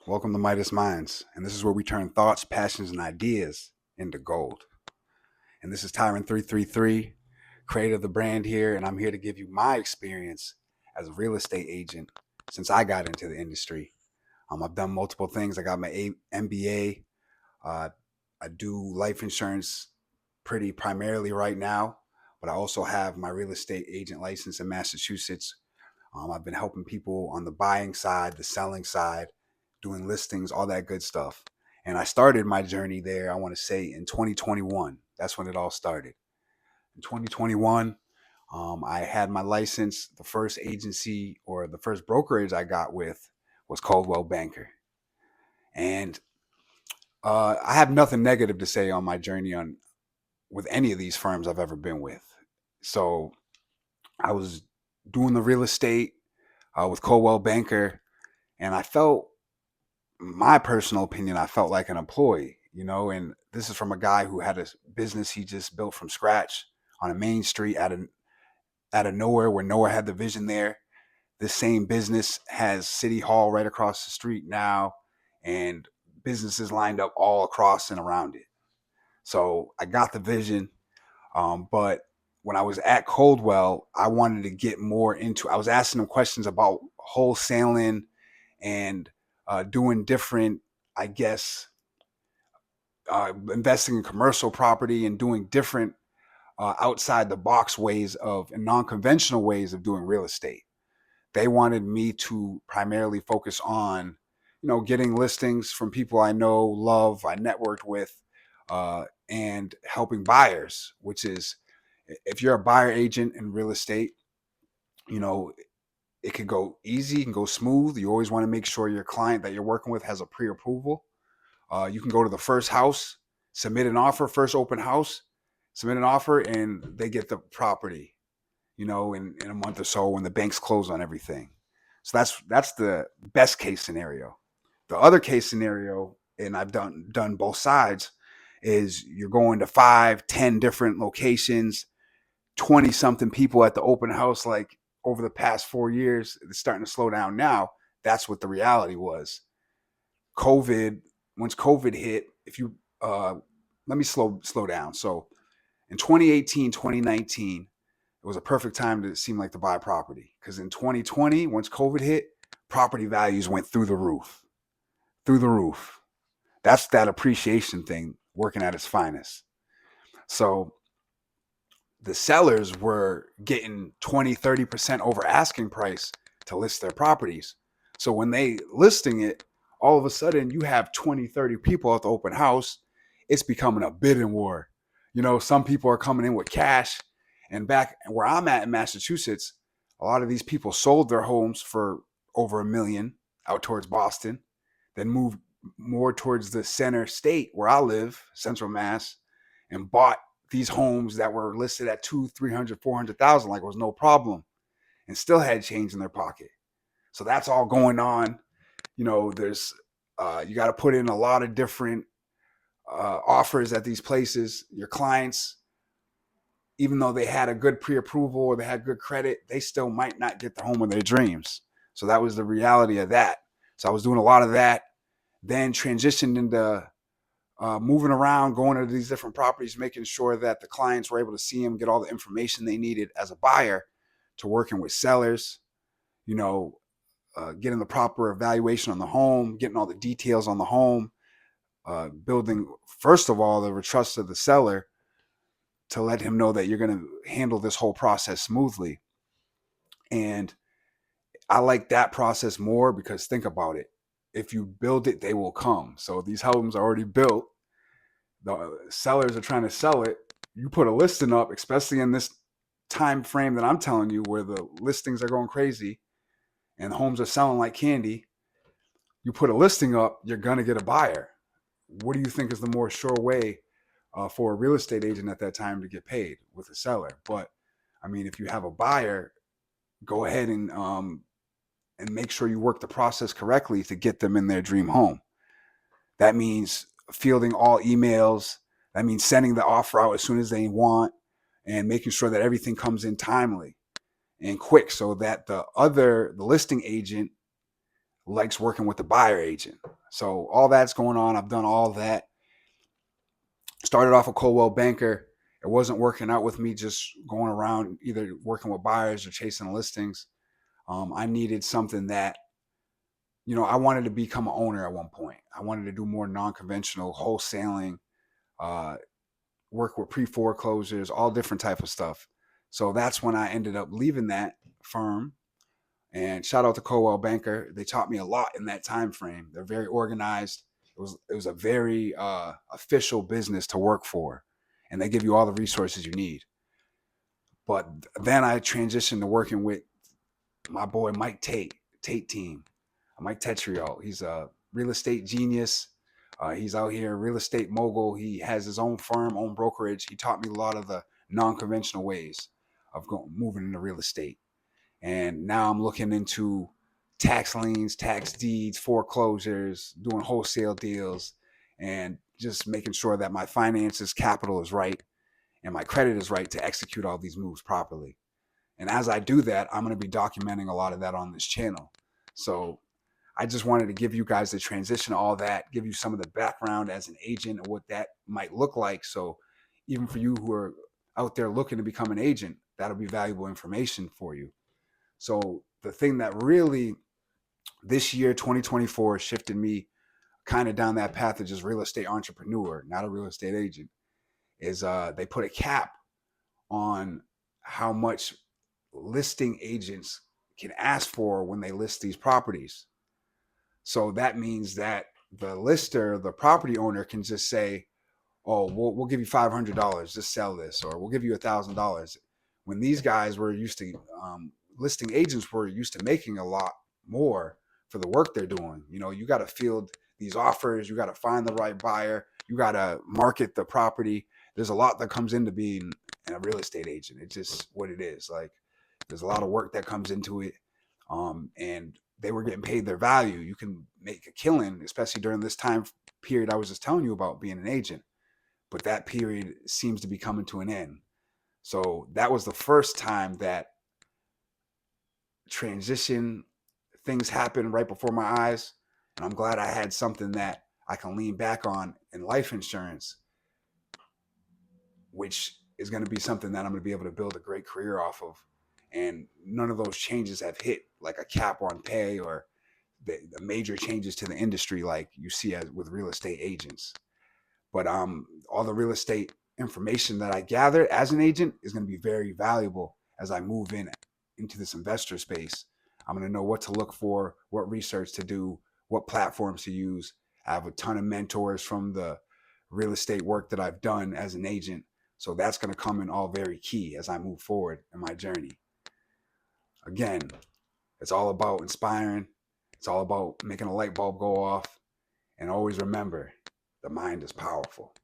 Welcome to Midas Minds, and this is where we turn thoughts, passions, and ideas into gold. And this is Tyron333, creator of the brand here, and I'm here to give you my experience as a real estate agent since I got into the industry. I've done multiple things. I got my MBA. Uh, I do life insurance pretty primarily right now, but I also have my real estate agent license in Massachusetts. I've been helping people on the buying side, the selling side, doing listings, all that good stuff. And I started my journey there, I want to say, in 2021. That's when it all started. In 2021, I had my license. The first agency or the first brokerage I got with was Coldwell Banker. And I have nothing negative to say on my journey on with any of these firms I've ever been with. So I was doing the real estate with Coldwell Banker, and I felt, my personal opinion, I felt like an employee, and this is from a guy who had a business he just built from scratch on a main street out of nowhere, where nowhere had the vision there. This same business has City Hall right across the street now, and businesses lined up all across and around it. So I got the vision, but when I was at Coldwell, I wanted to get more into. I was asking them questions about wholesaling and doing different, I guess, investing in commercial property and doing different outside the box ways of and non-conventional ways of doing real estate. They wanted me to primarily focus on, getting listings from people I know, love, I networked with, and helping buyers, which is, if you're a buyer agent in real estate, you know, it could go easy, it can go smooth. You always want to make sure your client that you're working with has a pre-approval. You can go to the first house, submit an offer, first open house, submit an offer, and they get the property, in a month or so when the banks close on everything. So that's the best case scenario. The other case scenario, and I've done both sides, is you're going to 5, 10 different locations, 20 something people at the open house. Like, over the past 4 years, it's starting to slow down now. That's what the reality was. COVID, once COVID hit, if you let me slow down. So in 2018, 2019, it was a perfect time to seem like to buy property, because in 2020, once COVID hit, property values went through the roof. Through the roof. That's that appreciation thing working at its finest. So the sellers were getting 20, 30% over asking price to list their properties. So when they listing it, all of a sudden you have 20, 30 people at the open house. It's becoming a bidding war. Some people are coming in with cash. And back where I'm at in Massachusetts, a lot of these people sold their homes for over $1 million out towards Boston, then moved more towards the center state where I live, Central Mass, and bought these homes that were listed at 200, 300, 400,000 like it was no problem, and still had change in their pocket. So that's all going on. There's you got to put in a lot of different offers at these places. Your clients, even though they had a good pre-approval or they had good credit, they still might not get the home of their dreams. So that was the reality of that. So I was doing a lot of that, then transitioned into moving around, going to these different properties, making sure that the clients were able to see them, get all the information they needed as a buyer, to working with sellers, getting the proper evaluation on the home, getting all the details on the home, building, first of all, the trust of the seller to let him know that you're going to handle this whole process smoothly. And I like that process more, because think about it. If you build it, they will come. So these homes are already built. The sellers are trying to sell it. You put a listing up, especially in this time frame that I'm telling you, where the listings are going crazy and homes are selling like candy. You put a listing up, you're going to get a buyer. What do you think is the more sure way for a real estate agent at that time to get paid? With a seller. But I mean, if you have a buyer, go ahead and make sure you work the process correctly to get them in their dream home. That means fielding all emails. That means sending the offer out as soon as they want, and making sure that everything comes in timely and quick, so that the listing agent likes working with the buyer agent. So all that's going on. I've done all that. Started off a Coldwell Banker. It wasn't working out with me just going around either working with buyers or chasing listings. I needed something that, I wanted to become an owner at one point. I wanted to do more non-conventional wholesaling, uh, work with pre-foreclosures, all different type of stuff. So that's when I ended up leaving that firm. And shout out to Coldwell Banker. They taught me a lot in that time frame. They're very organized. It was a very official business to work for, and they give you all the resources you need. But then I transitioned to working with my boy Mike Tate team, Mike Tetriol. He's a real estate genius. He's out here, real estate mogul. He has his own firm, own brokerage. He taught me a lot of the non-conventional ways of moving into real estate. And now I'm looking into tax liens, tax deeds, foreclosures, doing wholesale deals, and just making sure that my finances, capital is right, and my credit is right to execute all these moves properly. And as I do that, I'm going to be documenting a lot of that on this channel. So I just wanted to give you guys the transition, all that, give you some of the background as an agent and what that might look like. So even for you who are out there looking to become an agent, that'll be valuable information for you. So the thing that really this year, 2024, shifted me kind of down that path of just real estate entrepreneur, not a real estate agent, is they put a cap on how much listing agents can ask for when they list these properties. So that means that the lister, the property owner, can just say, "Oh, we'll give you $500, just sell this," or "We'll give you $1,000." When these guys were used to, listing agents were used to making a lot more for the work they're doing. You got to field these offers, you got to find the right buyer, you got to market the property. There's a lot that comes into being a real estate agent. It's just what it is. Like, there's a lot of work that comes into it, and they were getting paid their value. You can make a killing, especially during this time period I was just telling you about being an agent. But that period seems to be coming to an end. So that was the first time that transition things happened right before my eyes. And I'm glad I had something that I can lean back on in life insurance, which is going to be something that I'm going to be able to build a great career off of. And none of those changes have hit, like a cap on pay or the major changes to the industry like you see as with real estate agents. But all the real estate information that I gathered as an agent is going to be very valuable as I move into this investor space. I'm going to know what to look for, what research to do, what platforms to use. I have a ton of mentors from the real estate work that I've done as an agent. So that's going to come in all very key as I move forward in my journey. Again, it's all about inspiring. It's all about making a light bulb go off. And always remember, the mind is powerful.